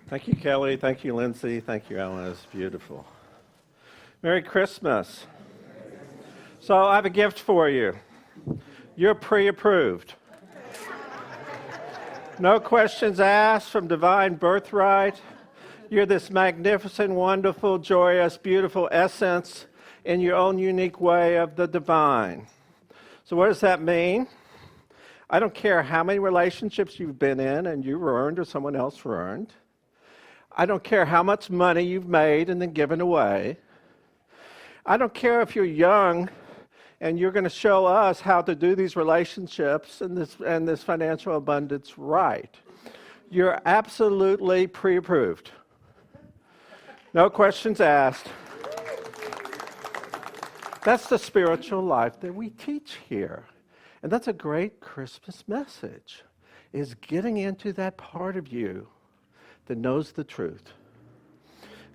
Thank you, Kelly. Thank you, Lindsay. Thank you, Ellen. It's beautiful. Merry Christmas. So I have a gift for you. You're pre-approved. No questions asked from divine birthright. You're this magnificent, wonderful, joyous, beautiful essence in your own unique way of the divine. So what does that mean? I don't care how many relationships you've been in and you earned or someone else earned. I don't care how much money you've made and then given away. I don't care if you're young and you're going to show us how to do these relationships and this financial abundance right. You're absolutely pre-approved. No questions asked. That's the spiritual life that we teach here. And that's a great Christmas message, is getting into that part of you that knows the truth.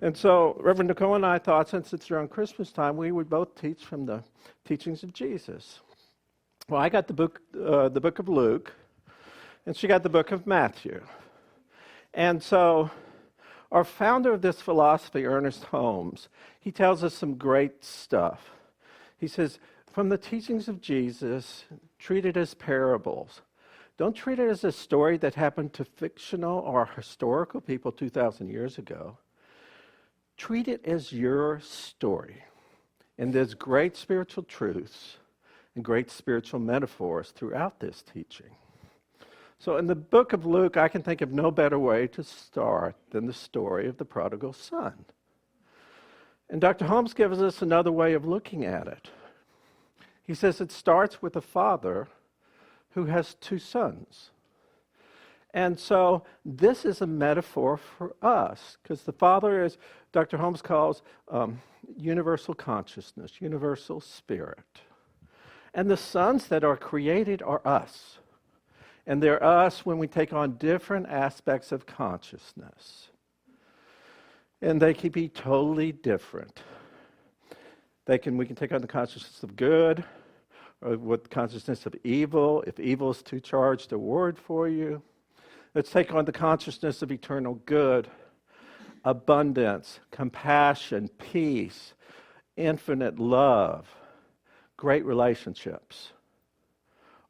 And so Reverend Nicole and I thought, since it's around Christmas time, we would both teach from the teachings of Jesus. Well, I got the book of Luke, and she got the book of Matthew. And so our founder of this philosophy, Ernest Holmes, he tells us some great stuff. He says, from the teachings of Jesus, treat it as parables. Don't treat it as a story that happened to fictional or historical people 2,000 years ago. Treat it as your story. And there's great spiritual truths and great spiritual metaphors throughout this teaching. So in the book of Luke, I can think of no better way to start than the story of the prodigal son. And Dr. Holmes gives us another way of looking at it. He says it starts with a father who has two sons. And so this is a metaphor for us, because the Father is, Dr. Holmes calls universal consciousness, universal spirit. And the sons that are created are us. And they're us when we take on different aspects of consciousness. And they can be totally different. We can take on the consciousness of good, or with consciousness of evil, if evil is too charged a word for you. Let's take on the consciousness of eternal good, abundance, compassion, peace, infinite love, great relationships.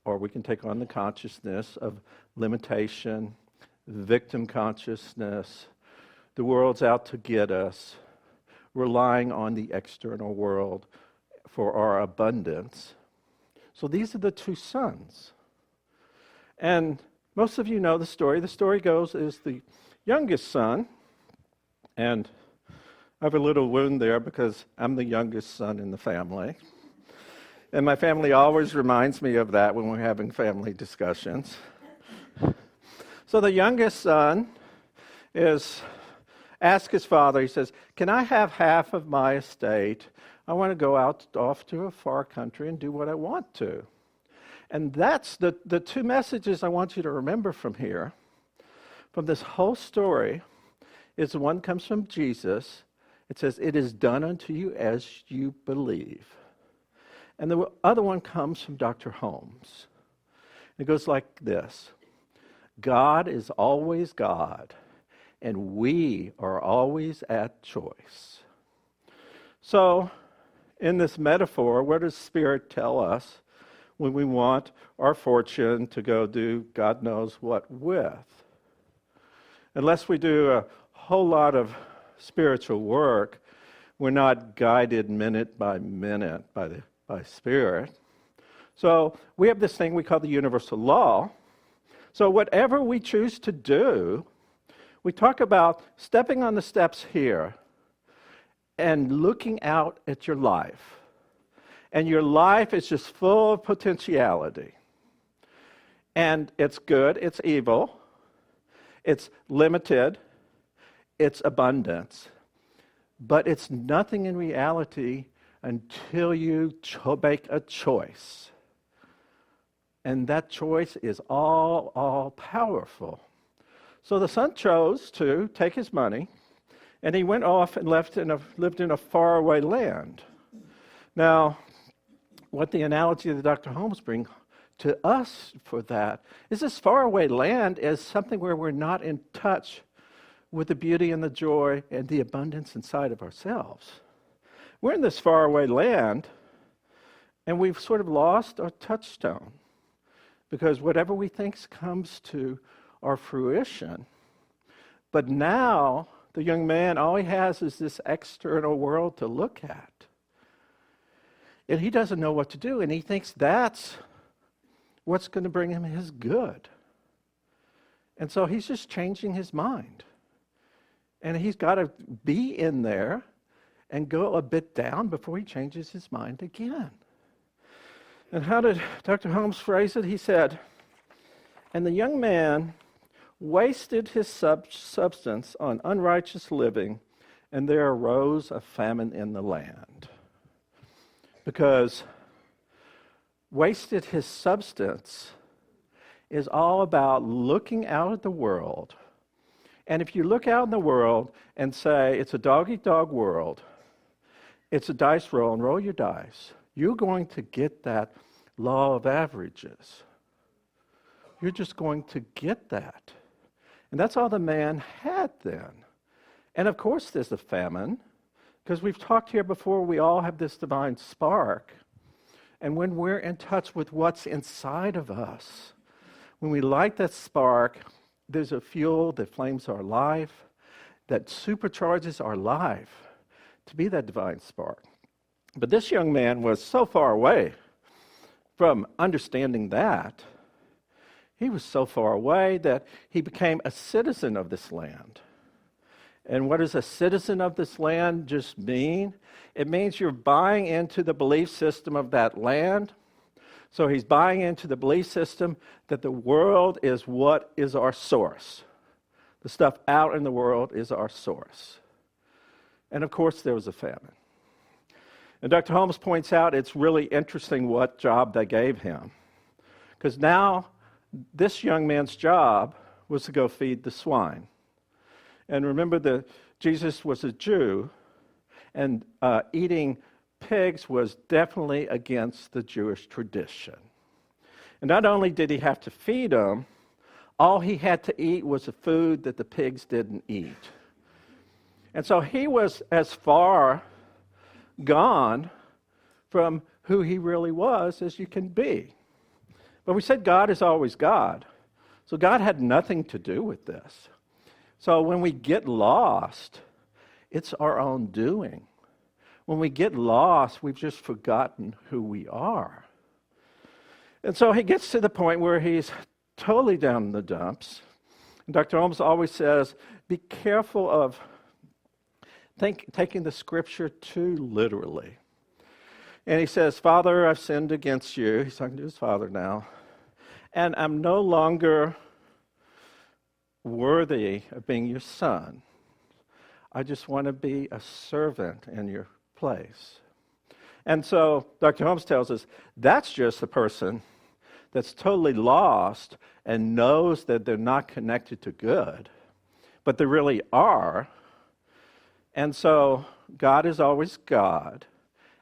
Or we can take on the consciousness of limitation, victim consciousness, the world's out to get us, relying on the external world for our abundance. So these are the two sons. And most of you know the story. The story goes is the youngest son, and I have a little wound there because I'm the youngest son in the family. And my family always reminds me of that when we're having family discussions. So the youngest son asks his father, he says, "Can I have half of my estate? I want to go off to a far country and do what I want to." And that's the two messages I want you to remember from here, from this whole story, is one comes from Jesus. It says, "It is done unto you as you believe." And the other one comes from Dr. Holmes. It goes like this: God is always God, and we are always at choice. So, in this metaphor, what does Spirit tell us when we want our fortune to go do God knows what with? Unless we do a whole lot of spiritual work, we're not guided minute by minute by Spirit. So we have this thing we call the universal law. So whatever we choose to do, we talk about stepping on the steps here and looking out at your life. And your life is just full of potentiality. And it's good, it's evil, it's limited, it's abundance. But it's nothing in reality until you make a choice. And that choice is all powerful. So the son chose to take his money, and he went off and lived in a faraway land. Now, what the analogy that Dr. Holmes brings to us for that is this faraway land is something where we're not in touch with the beauty and the joy and the abundance inside of ourselves. We're in this faraway land, and we've sort of lost our touchstone because whatever we think comes to our fruition. But now, the young man, all he has is this external world to look at. And he doesn't know what to do, and he thinks that's what's going to bring him his good. And so he's just changing his mind. And he's got to be in there and go a bit down before he changes his mind again. And how did Dr. Holmes phrase it? He said, and the young man wasted his substance on unrighteous living, and there arose a famine in the land. Because wasted his substance is all about looking out at the world. And if you look out in the world and say, it's a dog-eat-dog world, it's a dice roll and roll your dice, you're going to get that law of averages. You're just going to get that. And that's all the man had then. And of course there's a famine, because we've talked here before, we all have this divine spark. And when we're in touch with what's inside of us, when we light that spark, there's a fuel that flames our life, that supercharges our life to be that divine spark. But this young man was so far away from understanding that. He was so far away that he became a citizen of this land. And what does a citizen of this land just mean? It means you're buying into the belief system of that land. So he's buying into the belief system that the world is what is our source. The stuff out in the world is our source. And of course, there was a famine. And Dr. Holmes points out it's really interesting what job they gave him. Because now, this young man's job was to go feed the swine. And remember that Jesus was a Jew, and eating pigs was definitely against the Jewish tradition. And not only did he have to feed them, all he had to eat was the food that the pigs didn't eat. And so he was as far gone from who he really was as you can be. But we said God is always God. So God had nothing to do with this. So when we get lost, it's our own doing. When we get lost, we've just forgotten who we are. And so he gets to the point where he's totally down in the dumps. And Dr. Holmes always says, be careful of taking the scripture too literally. And he says, Father, I've sinned against you. He's talking to his father now. And I'm no longer worthy of being your son. I just want to be a servant in your place. And so Dr. Holmes tells us that's just the person that's totally lost and knows that they're not connected to good, but they really are. And so God is always God,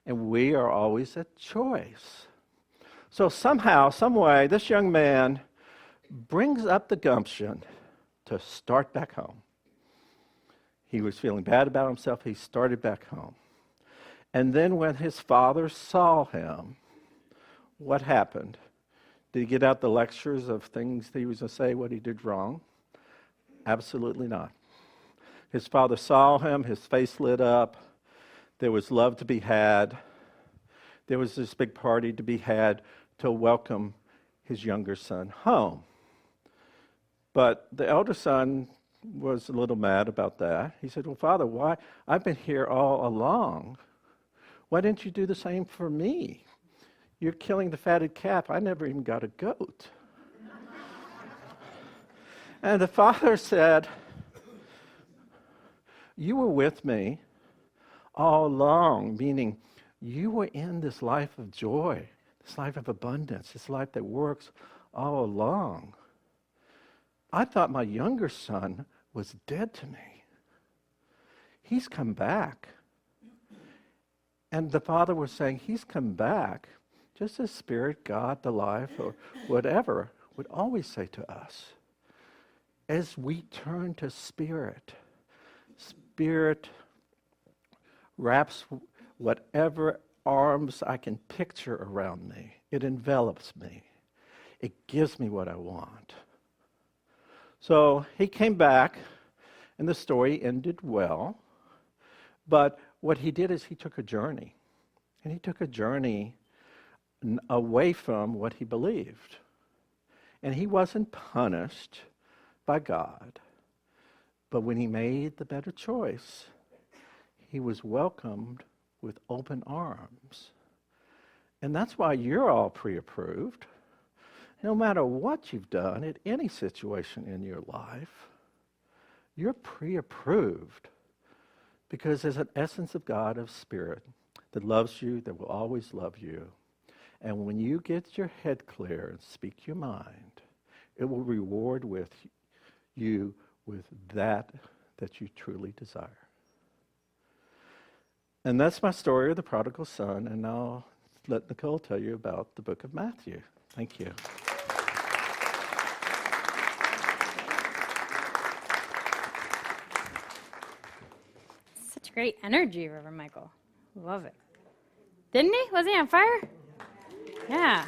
and we are always a choice. So somehow, some way, this young man brings up the gumption to start back home. He was feeling bad about himself. He started back home. And then when his father saw him, what happened? Did he get out the lectures of things that he was going to say, what he did wrong? Absolutely not. His father saw him. His face lit up. There was love to be had. There was this big party to be had to welcome his younger son home. But the elder son was a little mad about that. He said, well, Father, why? I've been here all along. Why didn't you do the same for me? You're killing the fatted calf. I never even got a goat. And the father said, you were with me all along, meaning you were in this life of joy, this life of abundance, this life that works all along. I thought my younger son was dead to me. He's come back. And the father was saying, he's come back, just as Spirit, God, the life, or whatever, would always say to us. as we turn to Spirit, Spirit wraps whatever arms I can picture around me. It envelops me. It gives me what I want. So he came back, and the story ended well. But what he did is he took a journey. And he took a journey away from what he believed. And he wasn't punished by God. But when he made the better choice, he was welcomed with open arms. And that's why you're all pre-approved. No matter what you've done at any situation in your life, you're pre-approved because there's an essence of God, of Spirit, that loves you, that will always love you. And when you get your head clear and speak your mind, it will reward you with that you truly desire. And that's my story of the prodigal son, and I'll let Nicole tell you about the book of Matthew. Thank you. Such great energy, Reverend Michael. Love it. Didn't he? Was he on fire? Yeah.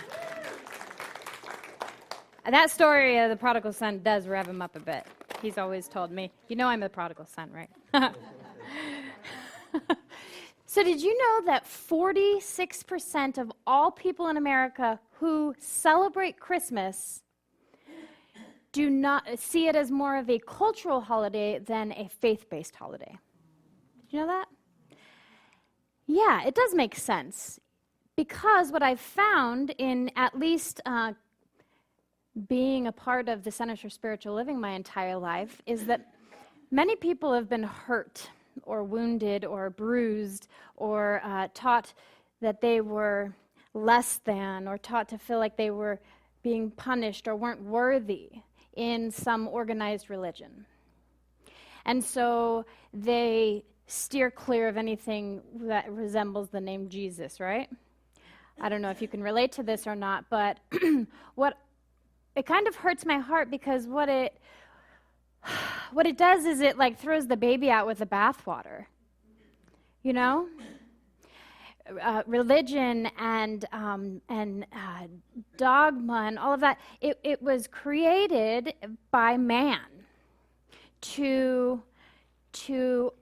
That story of the prodigal son does rev him up a bit. He's always told me, you know I'm the prodigal son, right? So did you know that 46% of all people in America who celebrate Christmas do not see it as more of a cultural holiday than a faith-based holiday? Did you know that? Yeah, it does make sense. Because what I've found in at least being a part of the Centers for Spiritual Living my entire life is that many people have been hurt or wounded or bruised or taught that they were less than or taught to feel like they were being punished or weren't worthy in some organized religion. And so they steer clear of anything that resembles the name Jesus, right? I don't know if you can relate to this or not, but it kind of hurts my heart because what it does is it like throws the baby out with the bathwater. You know? Religion and dogma and all of that, it was created by man to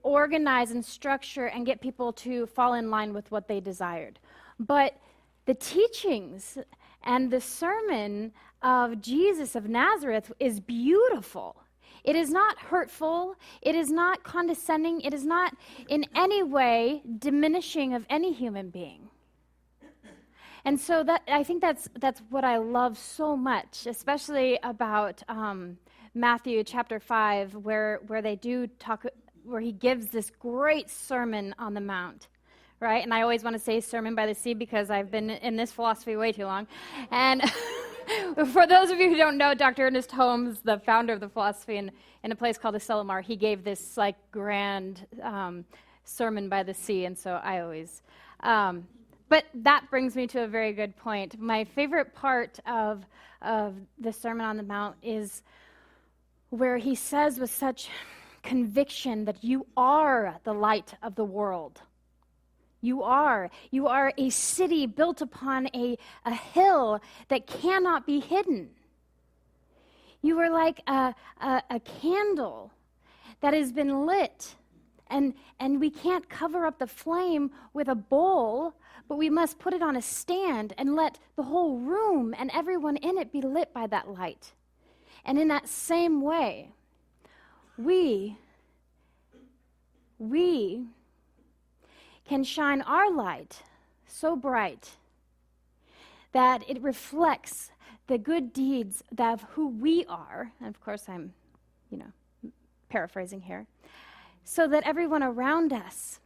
organize and structure and get people to fall in line with what they desired. But the teachings and the sermon of Jesus of Nazareth is beautiful. It is not hurtful. It is not condescending. It is not in any way diminishing of any human being. And so I think that's what I love so much, especially about Matthew chapter 5, where they do talk, where he gives this great sermon on the Mount, right? And I always want to say sermon by the sea because I've been in this philosophy way too long. And for those of you who don't know, Dr. Ernest Holmes, the founder of the philosophy in a place called the Selamar, he gave this like grand sermon by the sea, and so I always... but that brings me to a very good point. My favorite part of the Sermon on the Mount is where he says with such conviction that you are the light of the world. You are a city built upon a hill that cannot be hidden. You are like a candle that has been lit, and we can't cover up the flame with a bowl, but we must put it on a stand and let the whole room and everyone in it be lit by that light. And in that same way, we can shine our light so bright that it reflects the good deeds of who we are. And of course, I'm, paraphrasing here. So that everyone around us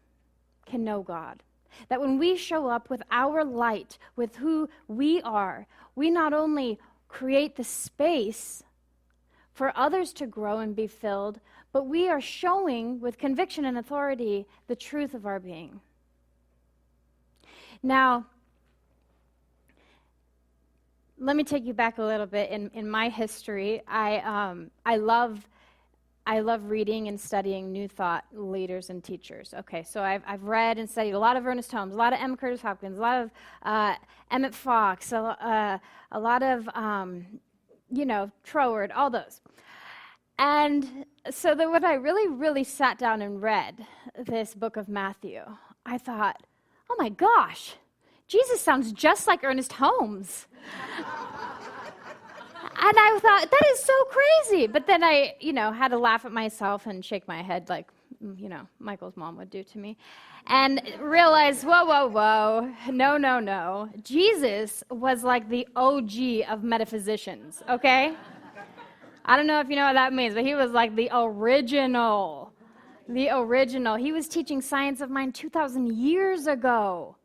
can know God. That when we show up with our light, with who we are, we not only create the space for others to grow and be filled, but we are showing with conviction and authority the truth of our being. Now, let me take you back a little bit in my history. I love reading and studying New Thought leaders and teachers. Okay, so I've read and studied a lot of Ernest Holmes, a lot of M. Curtis Hopkins, a lot of Emmett Fox, a lot of Troward, all those. And so that when I really, really sat down and read this book of Matthew, I thought, oh my gosh, Jesus sounds just like Ernest Holmes. And I thought, that is so crazy. But then I, had to laugh at myself and shake my head like, Michael's mom would do to me. And realize, whoa. No. Jesus was like the OG of metaphysicians, okay? I don't know if you know what that means, but he was like the original. The original. He was teaching science of mind 2,000 years ago.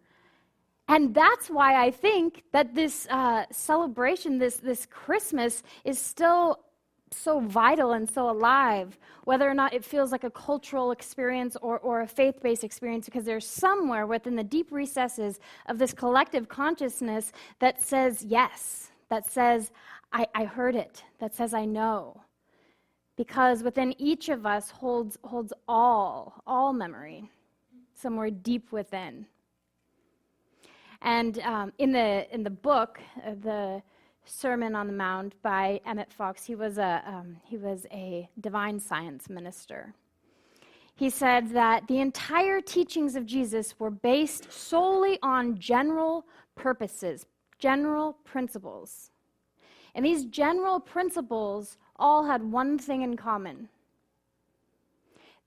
And that's why I think that this celebration, this Christmas, is still so vital and so alive, whether or not it feels like a cultural experience or a faith-based experience, because there's somewhere within the deep recesses of this collective consciousness that says yes, that says, I heard it, that says I know. Because within each of us holds all memory, somewhere deep within. And in the book, the Sermon on the Mount by Emmett Fox, he was a divine science minister. He said that the entire teachings of Jesus were based solely on general purposes, general principles. And these general principles all had one thing in common.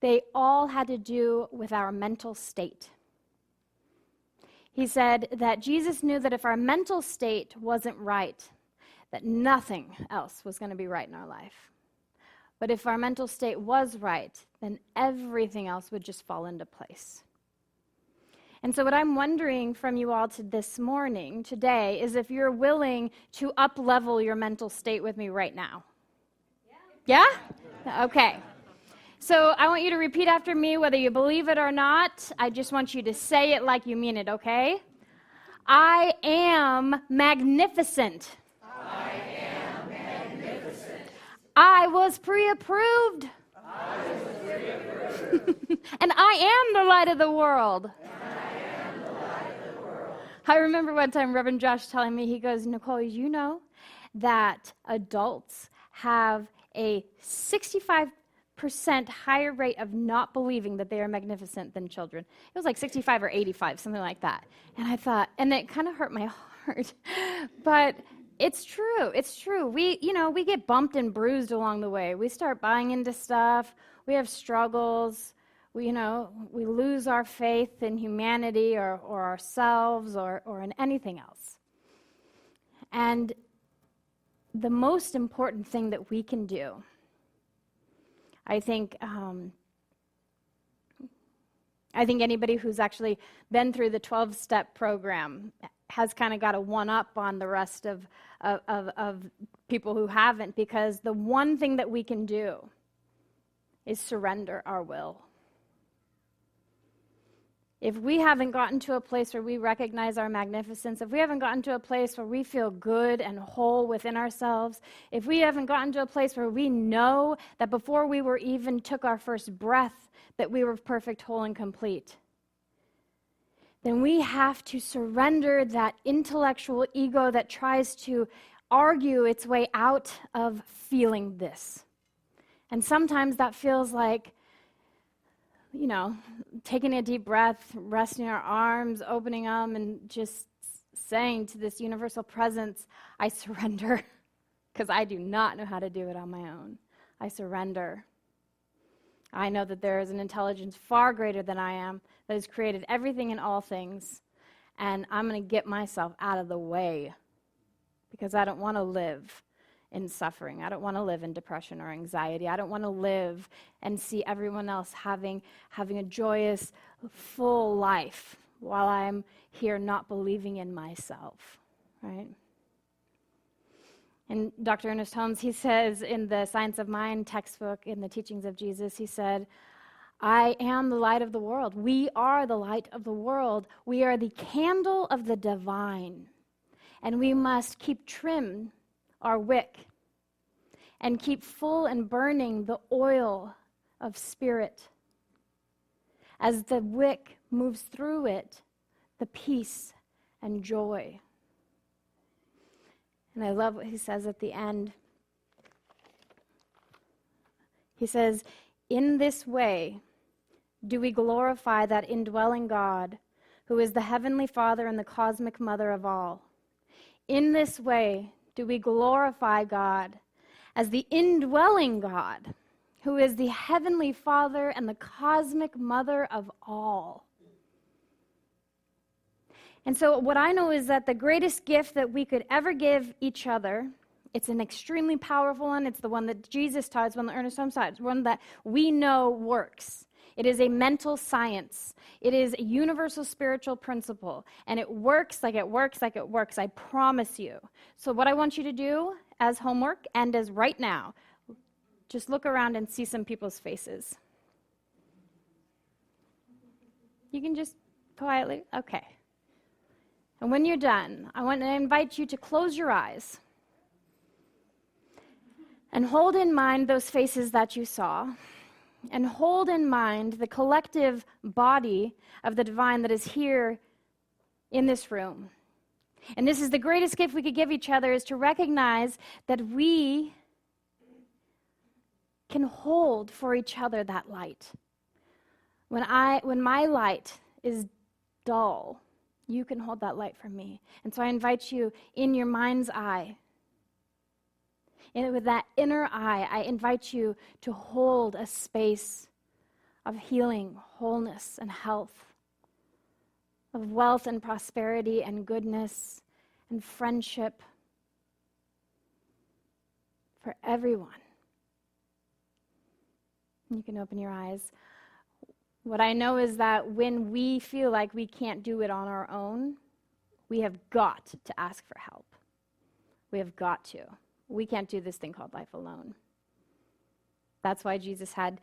They all had to do with our mental state. He said that Jesus knew that if our mental state wasn't right, that nothing else was going to be right in our life. But if our mental state was right, then everything else would just fall into place. And so what I'm wondering from you all this morning, today, is if you're willing to up-level your mental state with me right now. Yeah? Okay. So I want you to repeat after me, whether you believe it or not. I just want you to say it like you mean it, okay? I am magnificent. I am magnificent. I was pre-approved. And I am the light of the world. I remember one time Reverend Josh telling me, he goes, Nicole, you know that adults have a 65% higher rate of not believing that they are magnificent than children. It was like 65 or 85, something like that. And I thought, and it kind of hurt my heart. But it's true. We get bumped and bruised along the way. We start buying into stuff. We have struggles. We lose our faith in humanity or ourselves or in anything else. And the most important thing that we can do, I think anybody who's actually been through the 12-step program has kind of got a one-up on the rest of people who haven't, because the one thing that we can do is surrender our will. If we haven't gotten to a place where we recognize our magnificence, if we haven't gotten to a place where we feel good and whole within ourselves, if we haven't gotten to a place where we know that before we were even took our first breath that we were perfect, whole, and complete, then we have to surrender that intellectual ego that tries to argue its way out of feeling this. And sometimes that feels like, taking a deep breath, resting our arms, opening them, and just saying to this universal presence, I surrender, because I do not know how to do it on my own. I surrender. I know that there is an intelligence far greater than I am that has created everything and all things, and I'm going to get myself out of the way because I don't want to live in suffering. I don't want to live in depression or anxiety. I don't want to live and see everyone else having a joyous, full life while I'm here not believing in myself, right? And Dr. Ernest Holmes, he says in the Science of Mind textbook, in the teachings of Jesus, he said, I am the light of the world. We are the light of the world. We are the candle of the divine. And we must keep trim our wick and keep full and burning the oil of Spirit. As the wick moves through it, the peace and joy. And I love what he says at the end. He says, in this way do we glorify that indwelling God, who is the heavenly Father and the cosmic mother of all. In this way do we glorify God as the indwelling God, who is the heavenly Father and the cosmic mother of all. And so what I know is that the greatest gift that we could ever give each other, it's an extremely powerful one. It's the one that Jesus taught. It's one that Ernest Holmes taught. It's one that we know works. It is a mental science. It is a universal spiritual principle. And it works like it works like it works. I promise you. So what I want you to do as homework and as right now, just look around and see some people's faces. You can just quietly, okay. And when you're done, I want to invite you to close your eyes and hold in mind those faces that you saw, and hold in mind the collective body of the divine that is here in this room. And this is the greatest gift we could give each other, is to recognize that we can hold for each other that light. When my light is dull, you can hold that light for me. And so I invite you in your mind's eye, and with that inner eye, I invite you to hold a space of healing, wholeness, and health, of wealth and prosperity and goodness and friendship for everyone. You can open your eyes. What I know is that when we feel like we can't do it on our own, we have got to ask for help. We have got to. We can't do this thing called life alone. That's why Jesus had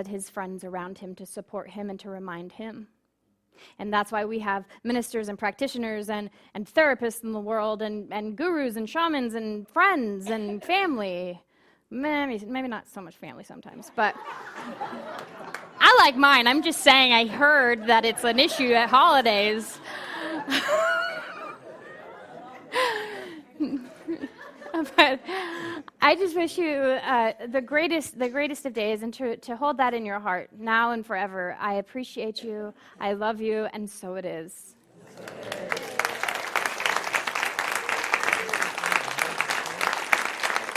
his friends around him to support him and to remind him. And that's why we have ministers and practitioners and therapists in the world and gurus and shamans and friends and family. Maybe not so much family sometimes, but I like mine. I'm just saying I heard that it's an issue at holidays. But I just wish you the greatest of days, and to hold that in your heart now and forever. I appreciate you. I love you, and so it is.